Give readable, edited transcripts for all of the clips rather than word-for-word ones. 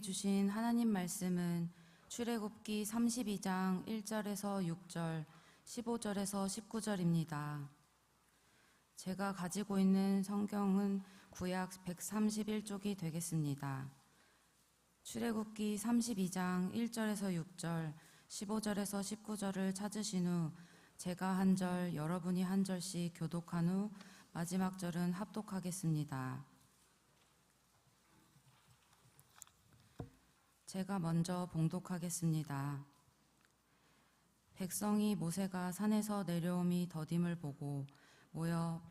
주신 하나님 말씀은 출애굽기 32장 1절에서 6절, 15절에서 19절입니다. 제가 가지고 있는 성경은 구약 131쪽이 되겠습니다. 출애굽기 32장 1절에서 6절, 15절에서 19절을 찾으신 후 제가 한 절, 여러분이 한 절씩 교독한 후 마지막 절은 합독하겠습니다. 제가 먼저 봉독하겠습니다. 백성이 모세가 산에서 내려옴이 더딤을 보고 모여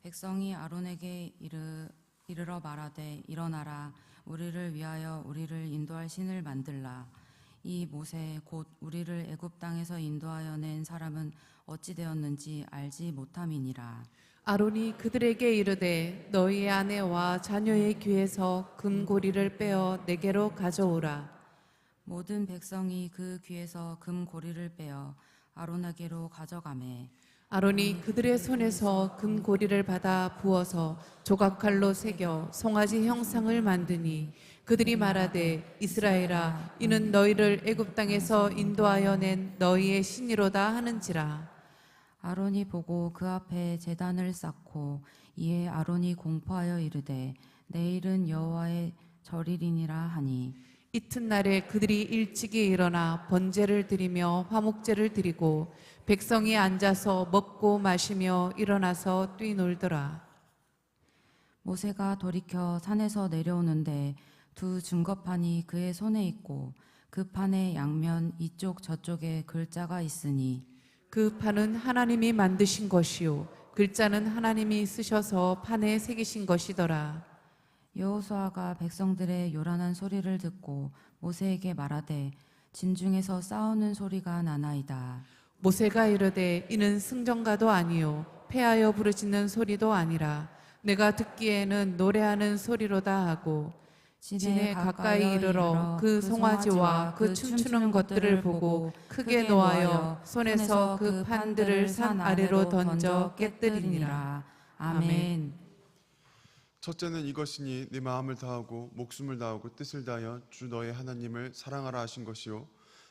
백성이 아론에게 이르러 말하되 일어나라, 우리를 위하여 우리를 인도할 신을 만들라. 이 모세 곧 우리를 애굽 땅에서 인도하여 낸 사람은 어찌 되었는지 알지 못함이니라. 아론이 그들에게 이르되 너희의 아내와 자녀의 귀에서 금고리를 빼어 내게로 가져오라. 모든 백성이 그 귀에서 금고리를 빼어 아론에게로 가져가매 아론이 그들의 손에서 금고리를 받아 부어서 조각칼로 새겨 송아지 형상을 만드니 그들이 말하되 이스라엘아, 이는 너희를 애굽 땅에서 인도하여 낸 너희의 신이로다 하는지라. 아론이 보고 그 앞에 제단을 쌓고 이에 아론이 공포하여 이르되 내일은 여호와의 절일이니라 하니 이튿날에 그들이 일찍이 일어나 번제를 드리며 화목제를 드리고 백성이 앉아서 먹고 마시며 일어나서 뛰놀더라. 모세가 돌이켜 산에서 내려오는데 두 증거판이 그의 손에 있고 그 판의 양면 이쪽 저쪽에 글자가 있으니 그 판은 하나님이 만드신 것이요 글자는 하나님이 쓰셔서 판에 새기신 것이더라. 여호수아가 백성들의 요란한 소리를 듣고 모세에게 말하되 진중에서 싸우는 소리가 나나이다. 모세가 이르되 이는 승전가도 아니요 패하여 부르짖는 소리도 아니라 내가 듣기에는 노래하는 소리로다 하고 진에 가까이 이르러 그 송아지와 그 춤추는 것들을 보고 크게 노하여 손에서 그 판들을 산 아래로 던져 깨뜨리니라. 아멘. 첫째는 이것이니 네 마음을 다하고 목숨을 다하고 뜻을 다하여 주 너의 하나님을 사랑하라 하신 것이요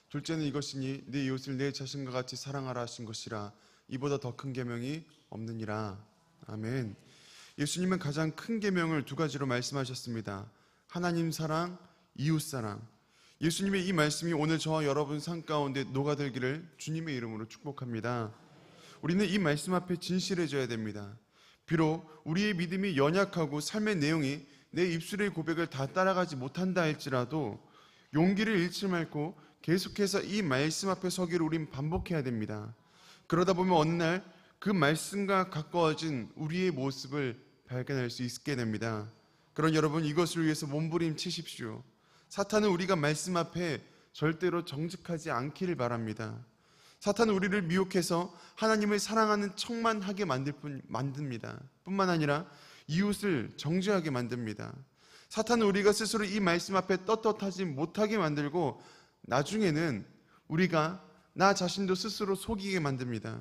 둘째는 이것이니 네 이웃을 내 자신과 같이 사랑하라 하신 것이라. 이보다 더 큰 계명이 없느니라. 아멘. 예수님은 가장 큰 계명을 두 가지로 말씀하셨습니다. 하나님 사랑, 이웃 사랑. 예수님의 이 말씀이 오늘 저와 여러분 삶 가운데 녹아들기를 주님의 이름으로 축복합니다. 우리는 이 말씀 앞에 진실해져야 됩니다. 비록 우리의 믿음이 연약하고 삶의 내용이 내 입술의 고백을 다 따라가지 못한다 할지라도 용기를 잃지 말고 계속해서 이 말씀 앞에 서기를 우린 반복해야 됩니다. 그러다 보면 어느 날 그 말씀과 가까워진 우리의 모습을 발견할 수 있게 됩니다. 그런 여러분, 이것을 위해서 몸부림치십시오. 사탄은 우리가 말씀 앞에 절대로 정직하지 않기를 바랍니다. 사탄은 우리를 미혹해서 하나님을 사랑하는 척만 하게 만듭니다. 뿐만 아니라 이웃을 정죄하게 만듭니다. 사탄은 우리가 스스로 이 말씀 앞에 떳떳하지 못하게 만들고 나중에는 우리가 나 자신도 스스로 속이게 만듭니다.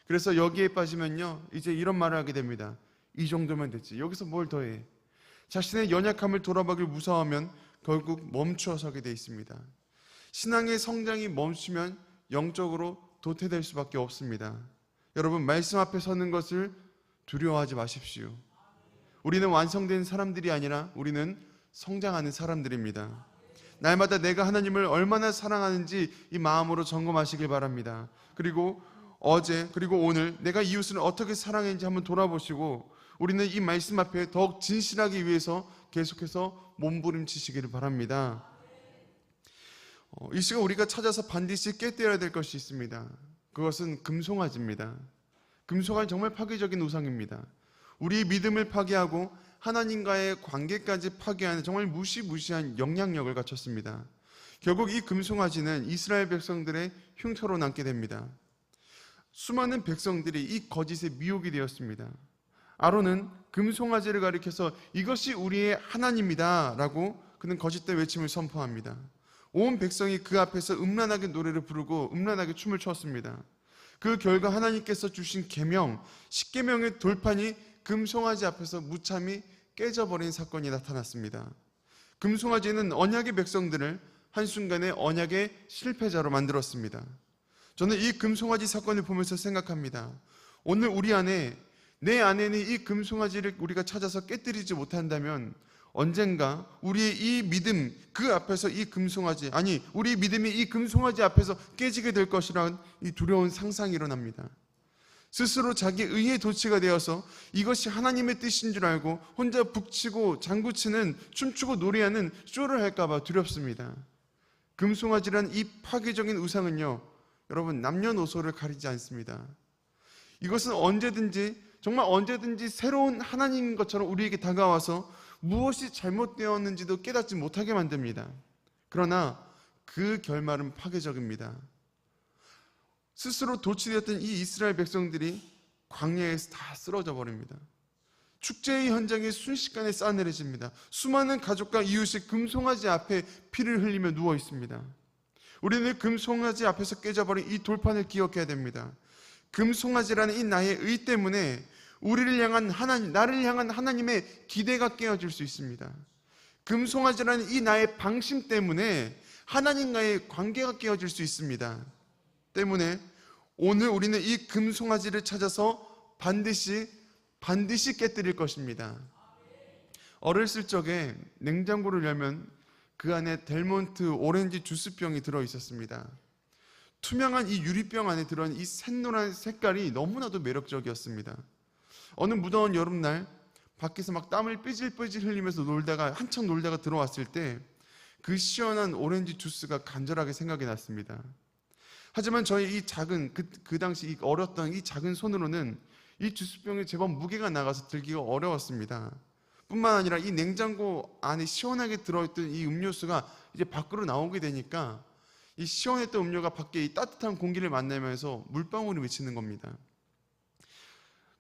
그래서 여기에 빠지면요, 이제 이런 말을 하게 됩니다. 이 정도면 됐지, 여기서 뭘 더해. 자신의 연약함을 돌아보길 무서워하면 결국 멈추어 서게 돼 있습니다. 신앙의 성장이 멈추면 영적으로 도태될 수밖에 없습니다. 여러분, 말씀 앞에 서는 것을 두려워하지 마십시오. 우리는 완성된 사람들이 아니라 우리는 성장하는 사람들입니다. 날마다 내가 하나님을 얼마나 사랑하는지 이 마음으로 점검하시길 바랍니다. 그리고 어제 그리고 오늘 내가 이웃을 어떻게 사랑했는지 한번 돌아보시고 우리는 이 말씀 앞에 더욱 진실하기 위해서 계속해서 몸부림치시기를 바랍니다. 이 시간 우리가 찾아서 반드시 깨뜨려야 될 것이 있습니다. 그것은 금송아지입니다. 금송아지 정말 파괴적인 우상입니다. 우리의 믿음을 파괴하고 하나님과의 관계까지 파괴하는 정말 무시무시한 영향력을 갖췄습니다. 결국 이 금송아지는 이스라엘 백성들의 흉터로 남게 됩니다. 수많은 백성들이 이 거짓에 미혹이 되었습니다. 아론은 금송아지를 가리켜서 이것이 우리의 하나님이다 라고 그는 거짓된 외침을 선포합니다. 온 백성이 그 앞에서 음란하게 노래를 부르고 음란하게 춤을 췄습니다. 그 결과 하나님께서 주신 계명, 10계명의 돌판이 금송아지 앞에서 무참히 깨져버린 사건이 나타났습니다. 금송아지는 언약의 백성들을 한순간에 언약의 실패자로 만들었습니다. 저는 이 금송아지 사건을 보면서 생각합니다. 오늘 우리 안에, 내 안에는 이 금송아지를 우리가 찾아서 깨뜨리지 못한다면 언젠가 우리의 이 믿음, 그 앞에서 이 금송아지, 아니 우리 믿음이 이 금송아지 앞에서 깨지게 될 것이라는 이 두려운 상상이 일어납니다. 스스로 자기 의의 도취가 되어서 이것이 하나님의 뜻인 줄 알고 혼자 북치고 장구치는, 춤추고 노래하는 쇼를 할까 봐 두렵습니다. 금송아지란 이 파괴적인 우상은요, 여러분 남녀노소를 가리지 않습니다. 이것은 언제든지, 정말 언제든지 새로운 하나님인 것처럼 우리에게 다가와서 무엇이 잘못되었는지도 깨닫지 못하게 만듭니다. 그러나 그 결말은 파괴적입니다. 스스로 도취되었던 이 이스라엘 백성들이 광야에서 다 쓰러져 버립니다. 축제의 현장에 순식간에 싸늘해집니다. 수많은 가족과 이웃이 금송아지 앞에 피를 흘리며 누워 있습니다. 우리는 금송아지 앞에서 깨져버린 이 돌판을 기억해야 됩니다. 금송아지라는 이 나의 의 때문에 우리를 향한 하나님, 나를 향한 하나님의 기대가 깨어질 수 있습니다. 금송아지라는 이 나의 방심 때문에 하나님과의 관계가 깨어질 수 있습니다. 때문에 오늘 우리는 이 금송아지를 찾아서 반드시 깨뜨릴 것입니다. 어렸을 적에 냉장고를 열면 그 안에 델몬트 오렌지 주스병이 들어 있었습니다. 투명한 이 유리병 안에 들어있는 이 샛노란 색깔이 너무나도 매력적이었습니다. 어느 무더운 여름날 밖에서 막 땀을 삐질삐질 흘리면서 한창 놀다가 들어왔을 때 그 시원한 오렌지 주스가 간절하게 생각이 났습니다. 하지만 저희 이 작은 그 당시 이 어렸던 이 작은 손으로는 이 주스병이 제법 무게가 나가서 들기가 어려웠습니다. 뿐만 아니라 이 냉장고 안에 시원하게 들어있던 이 음료수가 이제 밖으로 나오게 되니까 이 시원했던 음료가 밖에 이 따뜻한 공기를 만나면서 물방울이 맺히는 겁니다.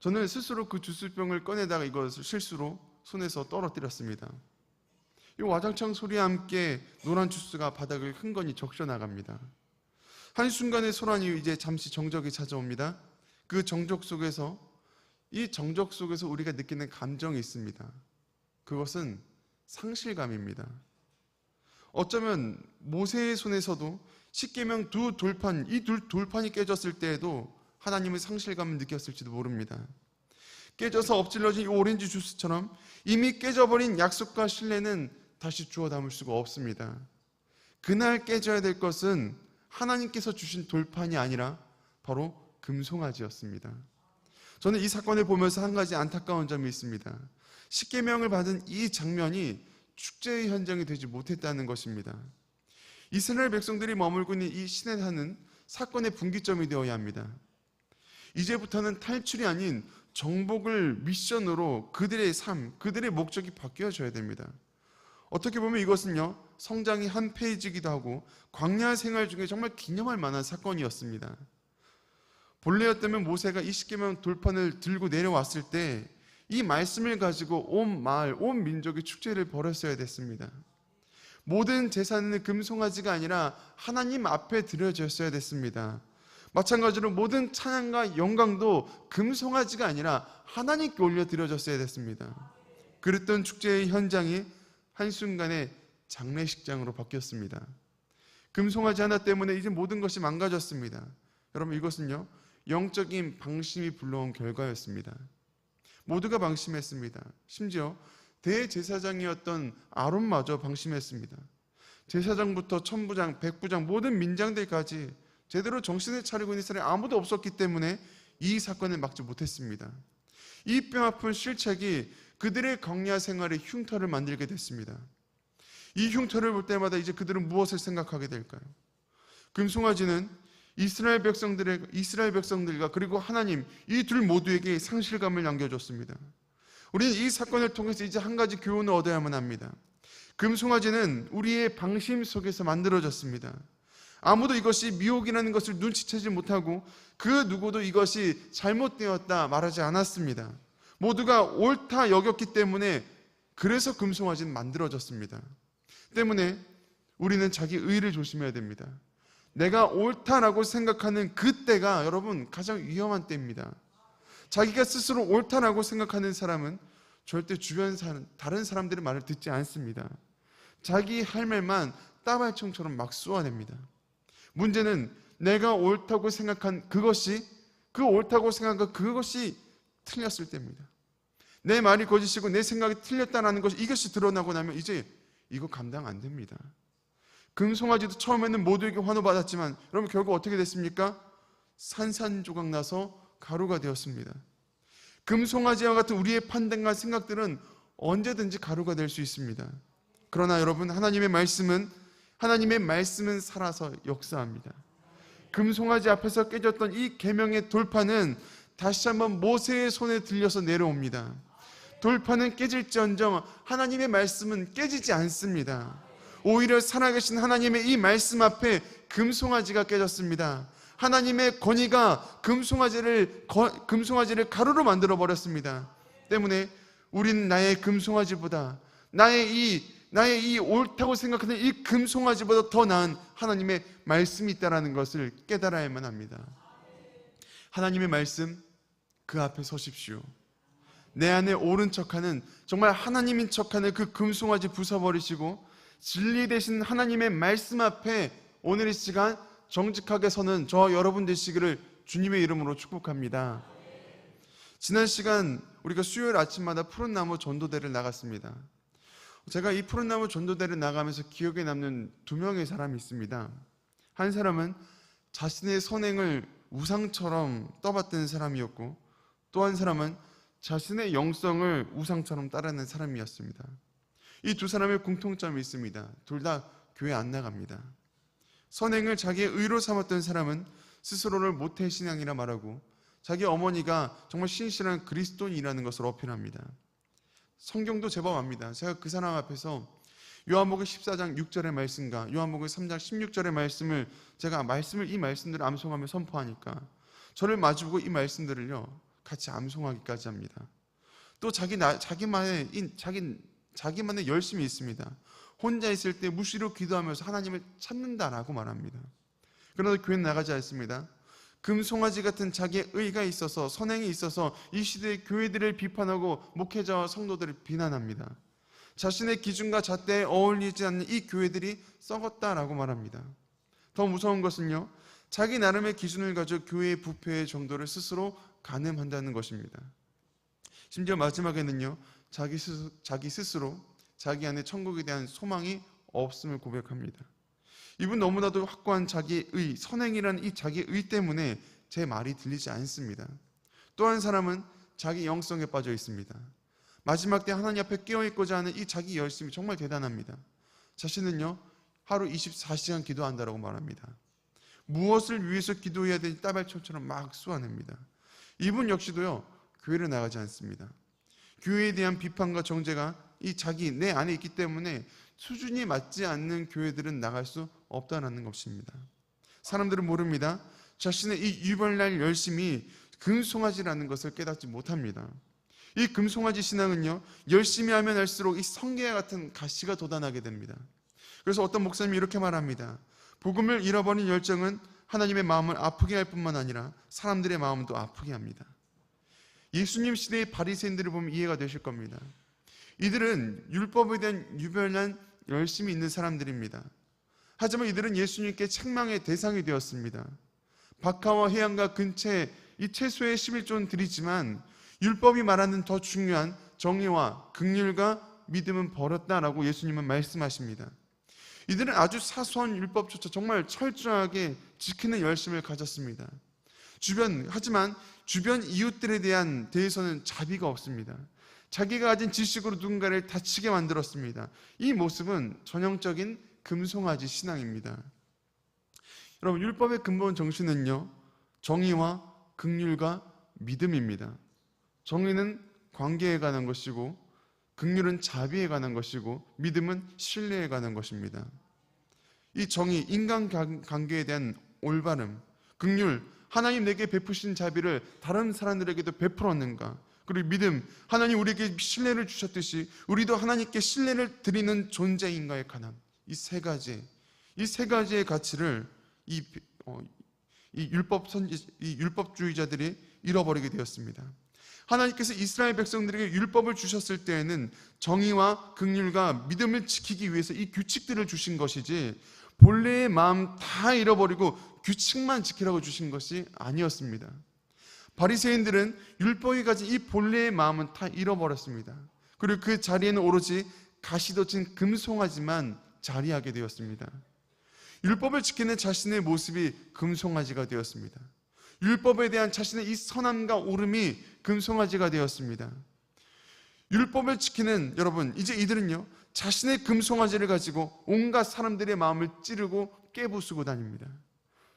저는 스스로 그 주스병을 꺼내다가 이것을 실수로 손에서 떨어뜨렸습니다. 이 와장창 소리와 함께 노란 주스가 바닥을 흥건히 적셔 나갑니다. 한순간의 소란이 이제 잠시 정적이 찾아옵니다. 그 정적 속에서, 이 정적 속에서 우리가 느끼는 감정이 있습니다. 그것은 상실감입니다. 어쩌면 모세의 손에서도 십계명 두 돌판, 이 돌판이 깨졌을 때에도 하나님의 상실감을 느꼈을지도 모릅니다. 깨져서 엎질러진 이 오렌지 주스처럼 이미 깨져버린 약속과 신뢰는 다시 주워 담을 수가 없습니다. 그날 깨져야 될 것은 하나님께서 주신 돌판이 아니라 바로 금송아지였습니다. 저는 이 사건을 보면서 한 가지 안타까운 점이 있습니다. 십계명을 받은 이 장면이 축제의 현장이 되지 못했다는 것입니다. 이스라엘 백성들이 머물고 있는 이 시내산은 사건의 분기점이 되어야 합니다. 이제부터는 탈출이 아닌 정복을 미션으로 그들의 삶, 그들의 목적이 바뀌어져야 됩니다. 어떻게 보면 이것은요, 성장의 한 페이지이기도 하고 광야 생활 중에 정말 기념할 만한 사건이었습니다. 본래였다면 모세가 이 십계명 돌판을 들고 내려왔을 때 이 말씀을 가지고 온 마을, 온 민족이 축제를 벌였어야 됐습니다. 모든 제사는 금송아지가 아니라 하나님 앞에 드려졌어야 됐습니다. 마찬가지로 모든 찬양과 영광도 금송아지가 아니라 하나님께 올려드려졌어야 됐습니다. 그랬던 축제의 현장이 한순간에 장례식장으로 바뀌었습니다. 금송아지 하나 때문에 이제 모든 것이 망가졌습니다. 여러분, 이것은요, 영적인 방심이 불러온 결과였습니다. 모두가 방심했습니다. 심지어 대제사장이었던 아론마저 방심했습니다. 제사장부터 천부장, 백부장, 모든 민장들까지 제대로 정신을 차리고 있는 사람이 아무도 없었기 때문에 이 사건을 막지 못했습니다. 이 뼈아픈 실책이 그들의 광야 생활의 흉터를 만들게 됐습니다. 이 흉터를 볼 때마다 이제 그들은 무엇을 생각하게 될까요? 금송아지는 이스라엘 백성들과 그리고 하나님, 이 둘 모두에게 상실감을 남겨줬습니다. 우리는 이 사건을 통해서 이제 한 가지 교훈을 얻어야만 합니다. 금송아지는 우리의 방심 속에서 만들어졌습니다. 아무도 이것이 미혹이라는 것을 눈치채지 못하고 그 누구도 이것이 잘못되었다 말하지 않았습니다. 모두가 옳다 여겼기 때문에 그래서 금송아지는 만들어졌습니다. 때문에 우리는 자기 의를 조심해야 됩니다. 내가 옳다라고 생각하는 그때가 여러분 가장 위험한 때입니다. 자기가 스스로 옳다라고 생각하는 사람은 절대 주변 다른 사람들의 말을 듣지 않습니다. 자기 할 말만 따발총처럼 막 쏘아냅니다. 문제는 내가 옳다고 생각한 그것이 틀렸을 때입니다. 내 말이 거짓이고 내 생각이 틀렸다는 것이 이것이 드러나고 나면 이제 이거 감당 안 됩니다. 금송아지도 처음에는 모두에게 환호받았지만 여러분 결국 어떻게 됐습니까? 산산조각 나서 가루가 되었습니다. 금송아지와 같은 우리의 판단과 생각들은 언제든지 가루가 될 수 있습니다. 그러나 여러분 하나님의 말씀은 살아서 역사합니다. 금송아지 앞에서 깨졌던 이 계명의 돌파는 다시 한번 모세의 손에 들려서 내려옵니다. 돌파는 깨질지언정 하나님의 말씀은 깨지지 않습니다. 오히려 살아계신 하나님의 이 말씀 앞에 금송아지가 깨졌습니다. 하나님의 권위가 금송아지를 가루로 만들어버렸습니다. 때문에 우리는 나의 금송아지보다 나의 이 옳다고 생각하는 이 금송아지보다 더 나은 하나님의 말씀이 있다는 것을 깨달아야만 합니다. 하나님의 말씀 그 앞에 서십시오. 내 안에 옳은 척하는 정말 하나님인 척하는 그 금송아지 부숴버리시고 진리 되신 하나님의 말씀 앞에 오늘 이 시간 정직하게 서는 저와 여러분 되시기를 주님의 이름으로 축복합니다. 지난 시간 우리가 수요일 아침마다 푸른 나무 전도대를 나갔습니다. 제가 이 푸른 나무 전도대를 나가면서 기억에 남는 두 명의 사람이 있습니다. 한 사람은 자신의 선행을 우상처럼 떠받드는 사람이었고 또 한 사람은 자신의 영성을 우상처럼 따르는 사람이었습니다. 이 두 사람의 공통점이 있습니다. 둘 다 교회 안 나갑니다. 선행을 자기의 의로 삼았던 사람은 스스로를 모태신앙이라 말하고 자기 어머니가 정말 신실한 그리스도인이라는 것을 어필합니다. 성경도 제법 압니다. 제가 그 사람 앞에서 요한복음 14장 6절의 말씀과 요한복음 3장 16절의 말씀을 이 말씀들을 암송하며 선포하니까 저를 마주보고 이 말씀들을요 같이 암송하기까지 합니다. 또 자기만의 열심이 있습니다. 혼자 있을 때 무시로 기도하면서 하나님을 찾는다라고 말합니다. 그러나 교회는 나가지 않습니다. 금송아지 같은 자기의 의가 있어서 선행이 있어서 이 시대의 교회들을 비판하고 목회자와 성도들을 비난합니다. 자신의 기준과 잣대에 어울리지 않는 이 교회들이 썩었다라고 말합니다. 더 무서운 것은요, 자기 나름의 기준을 가지고 교회의 부패의 정도를 스스로 가늠한다는 것입니다. 심지어 마지막에는요, 자기 스스로 자기 안에 천국에 대한 소망이 없음을 고백합니다. 이분 너무나도 확고한 자기의 의, 선행이라는 이 자기의 의 때문에 제 말이 들리지 않습니다. 또 한 사람은 자기 영성에 빠져 있습니다. 마지막 때 하나님 앞에 깨어있고자 하는 이 자기 열심이 정말 대단합니다. 자신은요 하루 24시간 기도한다라고 말합니다. 무엇을 위해서 기도해야 되는지 따발총처럼 막 쏘아냅니다. 이분 역시도요 교회를 나가지 않습니다. 교회에 대한 비판과 정죄가 내 안에 있기 때문에 수준이 맞지 않는 교회들은 나갈 수 없다는 것입니다. 사람들은 모릅니다. 자신의 이 유별날 열심이 금송아지라는 것을 깨닫지 못합니다. 이 금송아지 신앙은요 열심히 하면 할수록 이 성게와 같은 가시가 돋아나게 됩니다. 그래서 어떤 목사님이 이렇게 말합니다. 복음을 잃어버린 열정은 하나님의 마음을 아프게 할 뿐만 아니라 사람들의 마음도 아프게 합니다. 예수님 시대의 바리새인들을 보면 이해가 되실 겁니다. 이들은 율법에 대한 유별난 열심이 있는 사람들입니다. 하지만 이들은 예수님께 책망의 대상이 되었습니다. 박하와 해안가 근처에 이 채소의 11조는 드리지만 율법이 말하는 더 중요한 정의와 긍휼과 믿음은 버렸다라고 예수님은 말씀하십니다. 이들은 아주 사소한 율법조차 정말 철저하게 지키는 열심을 가졌습니다. 하지만 주변 이웃들에 대해서는 자비가 없습니다. 자기가 가진 지식으로 누군가를 다치게 만들었습니다. 이 모습은 전형적인 금송아지 신앙입니다. 여러분, 율법의 근본 정신은요, 정의와 긍휼과 믿음입니다. 정의는 관계에 관한 것이고, 긍휼은 자비에 관한 것이고, 믿음은 신뢰에 관한 것입니다. 이 정의, 인간관계에 대한 올바름, 긍휼, 하나님 내게 베푸신 자비를 다른 사람들에게도 베풀었는가? 그리고 믿음, 하나님 우리에게 신뢰를 주셨듯이 우리도 하나님께 신뢰를 드리는 존재인가에 관한 이 세 가지의 가치를 이 율법주의자들이 잃어버리게 되었습니다. 하나님께서 이스라엘 백성들에게 율법을 주셨을 때에는 정의와 긍휼과 믿음을 지키기 위해서 이 규칙들을 주신 것이지 본래의 마음 다 잃어버리고 규칙만 지키라고 주신 것이 아니었습니다. 바리새인들은 율법이 가진 이 본래의 마음은 다 잃어버렸습니다. 그리고 그 자리에는 오로지 가시돋친 금송아지만 자리하게 되었습니다. 율법을 지키는 자신의 모습이 금송아지가 되었습니다. 율법에 대한 자신의 이 선함과 오름이 금송아지가 되었습니다. 율법을 지키는 여러분, 이제 이들은요 자신의 금송아지를 가지고 온갖 사람들의 마음을 찌르고 깨부수고 다닙니다.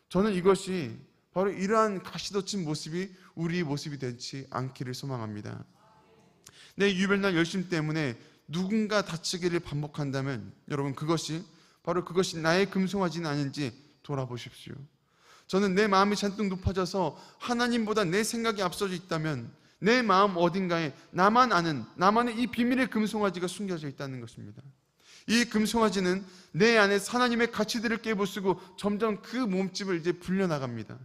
저는 이것이 바로 이러한 가시돋친 모습이 우리의 모습이 되지 않기를 소망합니다. 내 유별날 열심 때문에 누군가 다치기를 반복한다면 여러분 그것이 나의 금송아지는 아닌지 돌아보십시오. 저는 내 마음이 잔뜩 높아져서 하나님보다 내 생각이 앞서져 있다면 내 마음 어딘가에 나만 아는 나만의 이 비밀의 금송아지가 숨겨져 있다는 것입니다. 이 금송아지는 내 안에 하나님의 가치들을 깨부수고 점점 그 몸집을 이제 불려나갑니다.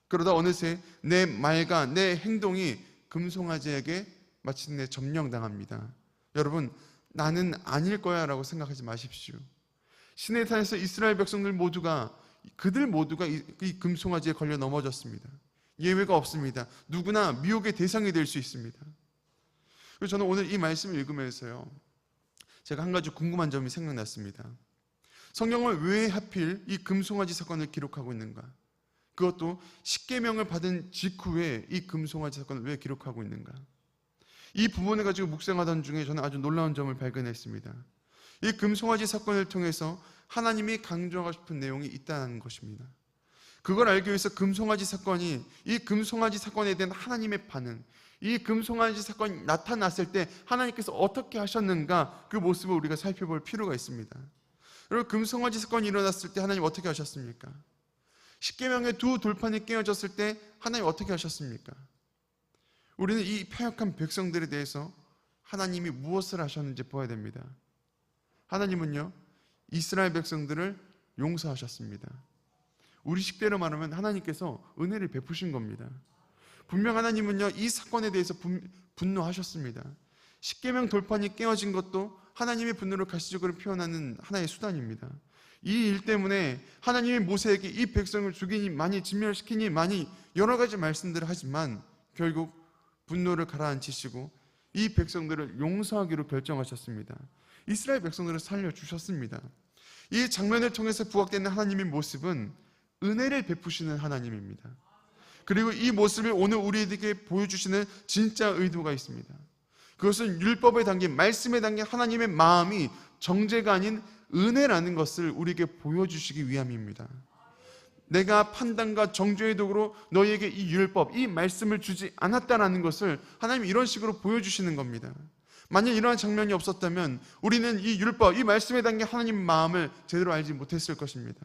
그러다 어느새 내 말과 내 행동이 금송아지에게 마침내 점령당합니다. 여러분, 나는 아닐 거야 라고 생각하지 마십시오. 시내산에서 이스라엘 백성들 모두가 이 금송아지에 걸려 넘어졌습니다. 예외가 없습니다. 누구나 미혹의 대상이 될 수 있습니다. 그래서 저는 오늘 이 말씀을 읽으면서요 제가 한 가지 궁금한 점이 생각났습니다. 성경을 왜 하필 이 금송아지 사건을 기록하고 있는가? 그것도 십계명을 받은 직후에 이 금송아지 사건을 왜 기록하고 있는가? 이 부분을 가지고 묵상하던 중에 저는 아주 놀라운 점을 발견했습니다. 이 금송아지 사건을 통해서 하나님이 강조하고 싶은 내용이 있다는 것입니다. 그걸 알기 위해서 이 금송아지 사건에 대한 하나님의 반응, 이 금송아지 사건이 나타났을 때 하나님께서 어떻게 하셨는가, 그 모습을 우리가 살펴볼 필요가 있습니다. 여러분, 금송아지 사건이 일어났을 때 하나님 어떻게 하셨습니까? 십계명의 두 돌판이 깨어졌을 때 하나님 어떻게 하셨습니까? 우리는 이 패역한 백성들에 대해서 하나님이 무엇을 하셨는지 보아야 됩니다. 하나님은요 이스라엘 백성들을 용서하셨습니다. 우리 식대로 말하면 하나님께서 은혜를 베푸신 겁니다. 분명 하나님은요 이 사건에 대해서 분노하셨습니다. 십계명 돌판이 깨어진 것도 하나님의 분노를 가시적으로 표현하는 하나의 수단입니다. 이 일 때문에 하나님이 모세에게 이 백성을 죽이니 많이 진멸시키니 많이 여러 가지 말씀들을 하지만 결국 분노를 가라앉히시고 이 백성들을 용서하기로 결정하셨습니다. 이스라엘 백성들을 살려주셨습니다. 이 장면을 통해서 부각되는 하나님의 모습은 은혜를 베푸시는 하나님입니다. 그리고 이 모습을 오늘 우리에게 보여주시는 진짜 의도가 있습니다. 그것은 율법에 담긴, 말씀에 담긴 하나님의 마음이 정죄가 아닌 은혜라는 것을 우리에게 보여주시기 위함입니다. 내가 판단과 정죄의 도구로 너희에게 이 율법, 이 말씀을 주지 않았다라는 것을 하나님이 이런 식으로 보여주시는 겁니다. 만약 이러한 장면이 없었다면 우리는 이 율법, 이 말씀에 담긴 하나님 마음을 제대로 알지 못했을 것입니다.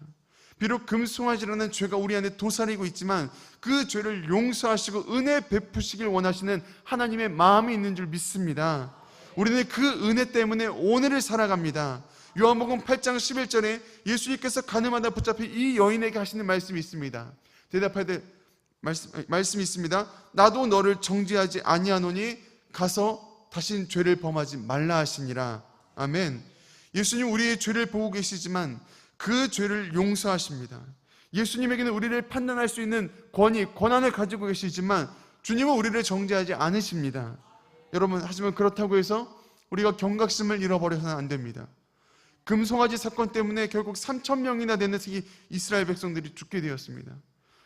비록 금송아지라는 죄가 우리 안에 도사리고 있지만 그 죄를 용서하시고 은혜 베푸시길 원하시는 하나님의 마음이 있는 줄 믿습니다. 우리는 그 은혜 때문에 오늘을 살아갑니다. 요한복음 8장 11절에 예수님께서 가늠하다 붙잡힌 이 여인에게 하시는 말씀이 있습니다. 대답할 때 말씀이 있습니다. 나도 너를 정죄하지 아니하노니 가서 다신 죄를 범하지 말라 하시니라. 아멘. 예수님 우리의 죄를 보고 계시지만 그 죄를 용서하십니다. 예수님에게는 우리를 판단할 수 있는 권한을 가지고 계시지만 주님은 우리를 정죄하지 않으십니다. 여러분, 하지만 그렇다고 해서 우리가 경각심을 잃어버려서는 안 됩니다. 금송아지 사건 때문에 결국 3,000명이나 되는 이스라엘 백성들이 죽게 되었습니다.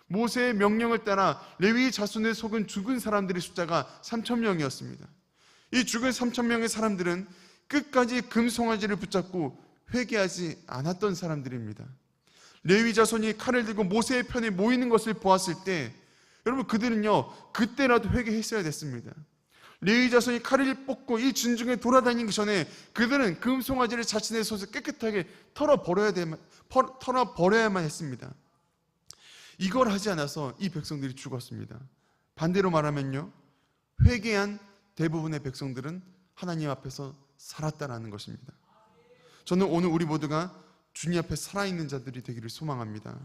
모세의 명령을 따라 레위 자손의 속은 죽은 사람들의 숫자가 3,000명이었습니다. 이 죽은 3,000명의 사람들은 끝까지 금송아지를 붙잡고 회개하지 않았던 사람들입니다. 레위 자손이 칼을 들고 모세의 편에 모이는 것을 보았을 때 여러분 그들은요 그때라도 회개했어야 됐습니다. 레위 자손이 칼을 뽑고 이 진중에 돌아다니기 전에 그들은 금송아지를 자신의 손에서 깨끗하게 털어버려야만 했습니다. 이걸 하지 않아서 이 백성들이 죽었습니다. 반대로 말하면요 회개한 대부분의 백성들은 하나님 앞에서 살았다라는 것입니다. 저는 오늘 우리 모두가 주님 앞에 살아있는 자들이 되기를 소망합니다.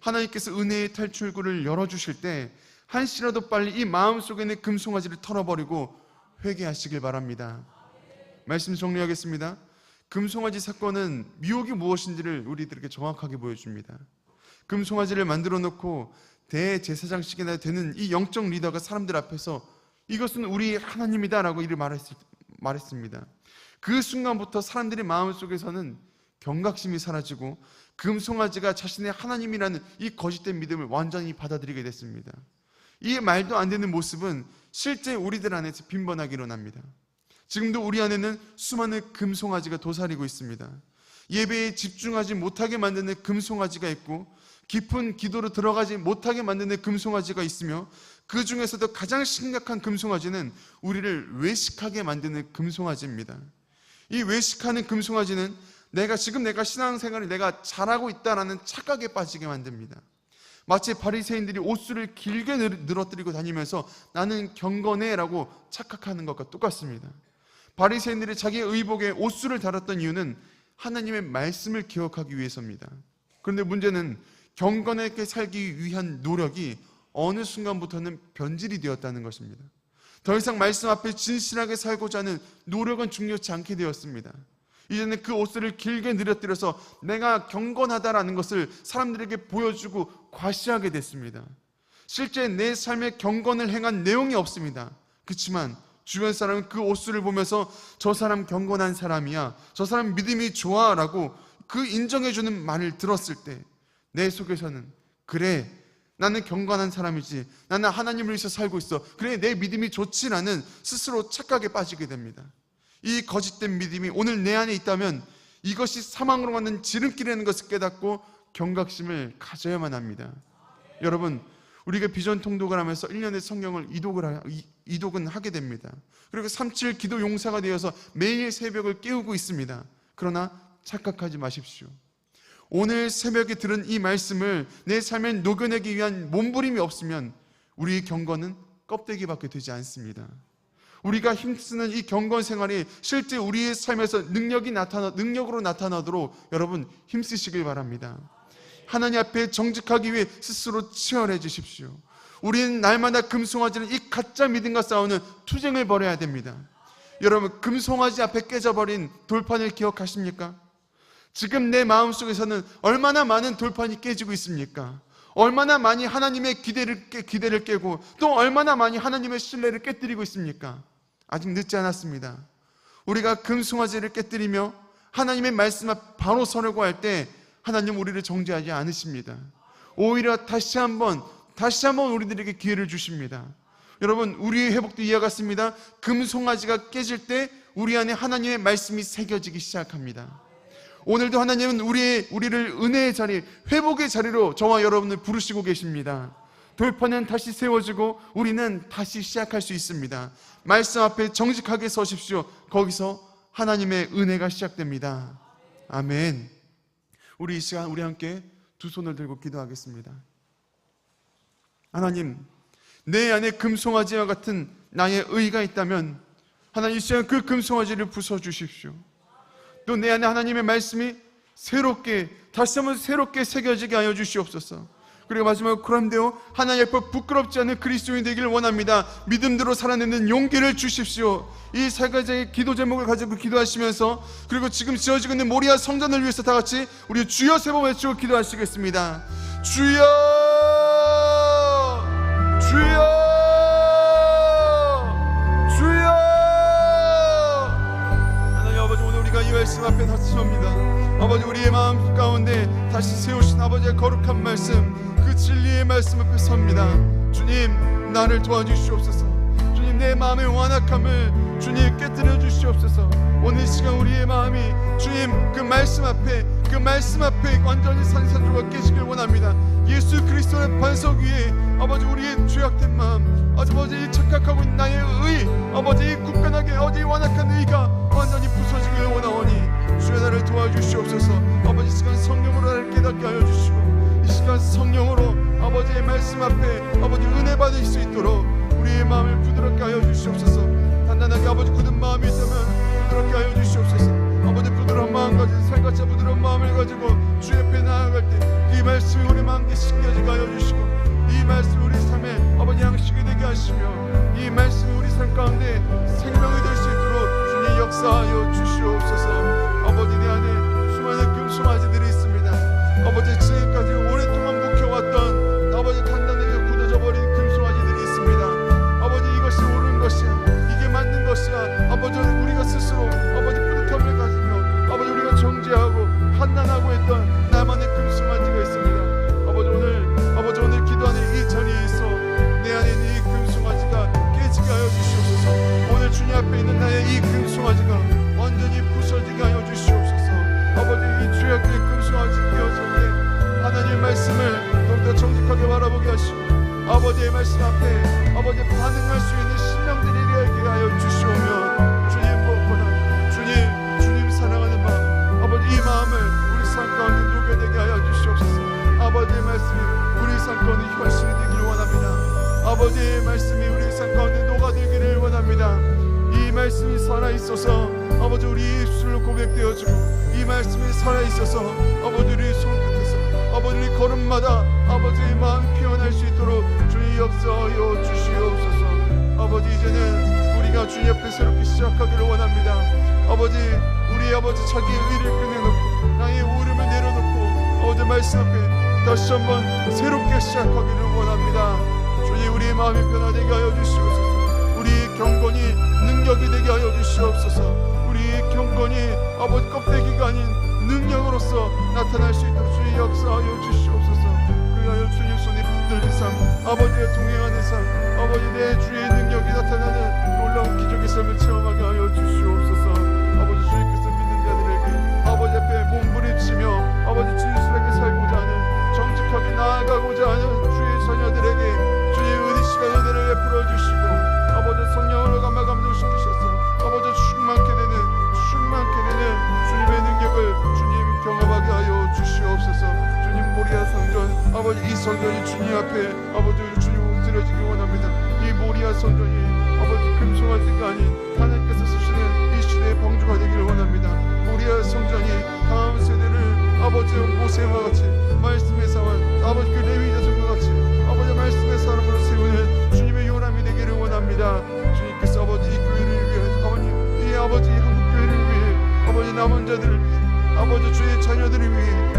하나님께서 은혜의 탈출구를 열어주실 때 한시라도 빨리 이 마음속에 있는 금송아지를 털어버리고 회개하시길 바랍니다. 말씀 정리하겠습니다. 금송아지 사건은 미혹이 무엇인지를 우리들에게 정확하게 보여줍니다. 금송아지를 만들어 놓고 대제사장식이나 되는 이 영적 리더가 사람들 앞에서 이것은 우리 하나님이다 라고 이를 말했습니다. 그 순간부터 사람들의 마음속에서는 경각심이 사라지고 금송아지가 자신의 하나님이라는 이 거짓된 믿음을 완전히 받아들이게 됐습니다. 이 말도 안 되는 모습은 실제 우리들 안에서 빈번하게 일어납니다. 지금도 우리 안에는 수많은 금송아지가 도사리고 있습니다. 예배에 집중하지 못하게 만드는 금송아지가 있고 깊은 기도로 들어가지 못하게 만드는 금송아지가 있으며 그 중에서도 가장 심각한 금송아지는 우리를 외식하게 만드는 금송아지입니다. 이 외식하는 금송아지는 내가 신앙생활을 내가 잘하고 있다라는 착각에 빠지게 만듭니다. 마치 바리새인들이 옷수를 길게 늘어뜨리고 다니면서 나는 경건해 라고 착각하는 것과 똑같습니다. 바리새인들이 자기의 의복에 옷수를 달았던 이유는 하나님의 말씀을 기억하기 위해서입니다. 그런데 문제는 경건하게 살기 위한 노력이 어느 순간부터는 변질이 되었다는 것입니다. 더 이상 말씀 앞에 진실하게 살고자 하는 노력은 중요치 않게 되었습니다. 이제는 그 옷을 길게 늘어뜨려서 내가 경건하다라는 것을 사람들에게 보여주고 과시하게 됐습니다. 실제 내 삶에 경건을 행한 내용이 없습니다. 그렇지만 주변 사람은 그 옷수를 보면서 저 사람 경건한 사람이야, 저 사람 믿음이 좋아 라고 그 인정해주는 말을 들었을 때 내 속에서는 그래, 나는 경건한 사람이지, 나는 하나님을 위해서 살고 있어, 그래 내 믿음이 좋지라는 스스로 착각에 빠지게 됩니다. 이 거짓된 믿음이 오늘 내 안에 있다면 이것이 사망으로 가는 지름길이라는 것을 깨닫고 경각심을 가져야만 합니다. 여러분, 우리가 비전 통독을 하면서 1년의 성경을 이독은 하게 됩니다. 그리고 3.7 기도 용사가 되어서 매일 새벽을 깨우고 있습니다. 그러나 착각하지 마십시오. 오늘 새벽에 들은 이 말씀을 내 삶에 녹여내기 위한 몸부림이 없으면 우리의 경건은 껍데기밖에 되지 않습니다. 우리가 힘쓰는 이 경건 생활이 실제 우리의 삶에서 능력으로 나타나도록 여러분 힘쓰시길 바랍니다. 하나님 앞에 정직하기 위해 스스로 치열해지십시오. 우리는 날마다 금송아지는 이 가짜 믿음과 싸우는 투쟁을 벌여야 됩니다. 여러분, 금송아지 앞에 깨져버린 돌판을 기억하십니까? 지금 내 마음속에서는 얼마나 많은 돌판이 깨지고 있습니까? 얼마나 많이 하나님의 기대를 깨고 또 얼마나 많이 하나님의 신뢰를 깨뜨리고 있습니까? 아직 늦지 않았습니다. 우리가 금송아지를 깨뜨리며 하나님의 말씀 앞 바로 서려고 할 때 하나님 우리를 정죄하지 않으십니다. 오히려 다시 한번 우리들에게 기회를 주십니다. 여러분, 우리의 회복도 이와 같습니다. 금송아지가 깨질 때 우리 안에 하나님의 말씀이 새겨지기 시작합니다. 오늘도 하나님은 우리를 은혜의 자리, 회복의 자리로 저와 여러분을 부르시고 계십니다. 돌판은 다시 세워지고 우리는 다시 시작할 수 있습니다. 말씀 앞에 정직하게 서십시오. 거기서 하나님의 은혜가 시작됩니다. 아멘. 우리 이 시간 우리 함께 두 손을 들고 기도하겠습니다. 하나님, 내 안에 금송아지와 같은 나의 의가 있다면 하나님 이 시간 그 금송아지를 부숴주십시오. 또 내 안에 하나님의 말씀이 다시 한번 새롭게 새겨지게 하여 주시옵소서. 그리고 마지막으로 그런데요, 하나님 앞에 부끄럽지 않은 그리스도인이 되기를 원합니다. 믿음대로 살아내는 용기를 주십시오. 이 세 가지의 기도 제목을 가지고 기도하시면서, 그리고 지금 지어지고 있는 모리아 성전을 위해서 다 같이 우리 주여 세 번 외치고 기도하시겠습니다. 주여, 주여, 주여. 하나님 아버지, 오늘 우리가 이 말씀 앞에 다시 섭니다. 아버지, 우리의 마음 가운데 다시 세우신 아버지의 거룩한 말씀, 그 진리의 말씀 앞에 섭니다. 주님, 나를 도와주시옵소서. 주님, 내 마음의 완악함을 주님 깨뜨려 주시옵소서. 오늘 시간 우리의 마음이 주님 그 말씀 앞에 완전히 산산조각 깨지길 원합니다. 예수 그리스도의 반석 위에 아버지 우리의 죄악된 마음, 아버지 이 착각하고 있는 나의 의, 아버지 이 굳건하게 어디 완악한 의가 완전히 부서지길 원하오니 주여 나를 도와주시옵소서. 아버지 이 시간 성령으로 나를 깨닫게 하여 주시고 이 시간 성령으로 아버지의 말씀 앞에 아버지 은혜 받을 수 있도록 우리의 마음을 부드럽게 하여 주시옵소서. 단단하게 아버지 굳은 마음이 있다면 부드럽게 하여 주시옵소서. 아버지 부드러운 마음 가진 같이 부드러운 마음을 가지고 주 옆에 나아갈 때 이 말씀이 우리 마음에 심겨지게 하여 주시고 이 말씀이 우리 삶에 아버지 양식이 되게 하시며 이 말씀이 우리 삶 가운데 생명이 될 수 있도록 주님 역사하여 주시옵소서. 아버지 내 안에 수많은 금송아지들이 있습니다. 아버지 지금까지 오랫동안 묵혀왔던 아버지 단단하게 굳어져 버린 금송아지들이 있습니다. 아버지 이것이 옳은 것이야, 이게 맞는 것이야. 아버지 우리가 스스로 아버지 뿌듯함을 가지며 아버지 우리가 정죄하고 판단하고 했던 나만의 금송아지가 있습니다. 아버지 오늘 기도하는 이 자리에서 내 안에 있는 이 금송아지가 깨지게 하여 주시옵소서. 오늘 주님 앞에 있는 나의 이 금송아지가 완전히 부서지게 하여 주시옵소서. 아버지 이 죄악의 금송아지 되어질 때 하나님의 말씀을 더욱더 정직하게 바라보게 하시고 아버지의 말씀 앞에 아버지 반응할 수 있는 신령들이 되게 하여 주시오며 주님 무엇보다 주님 사랑하는 마음 아버지 이 마음을 우리 삶 가운데 녹여내게 하여 주시옵소서. 아버지의 말씀이 우리 삶 가운데 현실이 되기를 원합니다. 아버지의 말씀이 우리 삶 가운데 녹아들기를 원합니다. 이 말씀이 살아있어서 아버지 우리 입술로 고백되어지고 이 말씀이 살아있어서 아버지 우리 손끝에서 아버지 우리 걸음마다 아버지의 마음 표현할 수 있도록 주님 역사하여 주시옵소서. 아버지 이제는 우리가 주님 옆에 새롭게 시작하기를 원합니다. 아버지 우리 아버지 자기의 의를 끊어놓고 나의 오름을 내려놓고 아버지 말씀 앞에 다시 한번 새롭게 시작하기를 원합니다. 주님 우리의 마음이 변화되게 하여 주시옵소서. 우리의 경건이 능력이 되게 하여 주시옵소서. 우리의 경건이 아버지 껍데기가 아닌 능력으로서 나타날 수 있도록 주님 역사하여 주시옵소서. 그리하여 주님 손에 붙들린 삶 아버지와 동행하는 삶 아버지 내 주의 능력이 나타나는 놀라운 기적의 삶을 체험하게 하여 주시옵소서. 아버지 주님께서 믿는 자들에게 아버지 앞에 몸부림치며 아버지 진실하게 살고자 하는 정직하게 나아가고자 하는 주의 자녀들에게 주의 은혜시간 은혜를 베풀어 주시고 아버지 성령으로 감화감동시키셔서 아버지 충만케 되는 주님의 능력을 주님 경험하게 하여 주시옵소서. 주님 모리아 성전 아버지 이 성전이 주님 앞에 아버지 우리 주님 엎드려지기 원합니다. 이 모리아 성전이 아버지 금송아지가 아닌 하나님께서 쓰시는 이 시대의 방주가 되기를 원합니다. 모리아 성전이 다음 세대를 아버지 모세와 같이 말씀의 사원 아버지 그 레위 자손과 같이 아버지 말씀의 사람으로 세우는 주님의 요람이 되기를 원합니다. 주님께서 아버지 이 교회를 위해 아버님 이 아버지 한국 교회를 위해 아버지 남은 자들을 위해 아버지 주의 자녀들을 위해